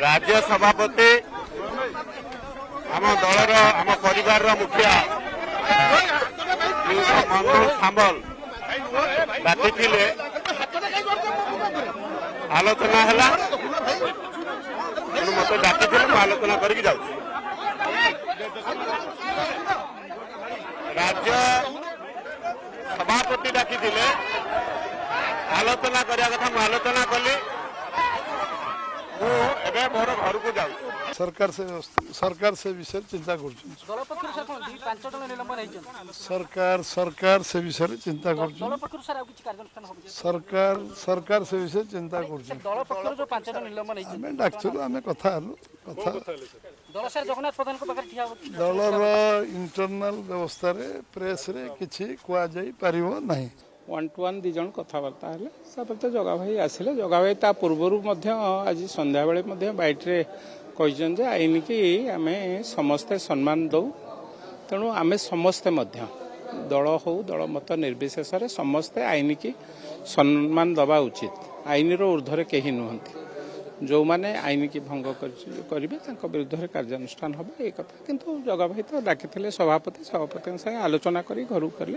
राज्य सभापति आम दलर आम परिवार मुखिया मनु सामल डाकी आलोचना है मत डाकी आलोचना करके जाऊँ राज्य सभापति डाकी आलोचना करने कथा आलोचना कली मोर घर को जाऊँ सरकार से विषय चिंता कर सरकार से विषय चिंता कर सरकार से विषय चिंता कर डाक्तलु आम कथा दलर इंटरनाल व्यवस्था प्रेस रे किछि कुआ जाई परिबो नहीं 1-to-1 दी जन कथबार्ता हेले सापते जगा भाई आसिले जगा भाई ता पूर्वरु मध्य आज संध्या बेले मध्य बाइट्रे कहिजन जे आईन की आमे समस्ते सम्मान दौ तेणु आमे समस्ते मध्य दल हो दल मत निर्विशेष रे समस्ते आईन की सम्मान दबा उचित आईन रो ऊर्ध्वरे केही नुहंती जो माने आईन की भंग करिवे तांको विरुद्ध रे कार्यानुष्ठान होबे ए कथा किंतु जगा भाई तो डाकिथिले सभापति संगे आलोचना करी घर करले।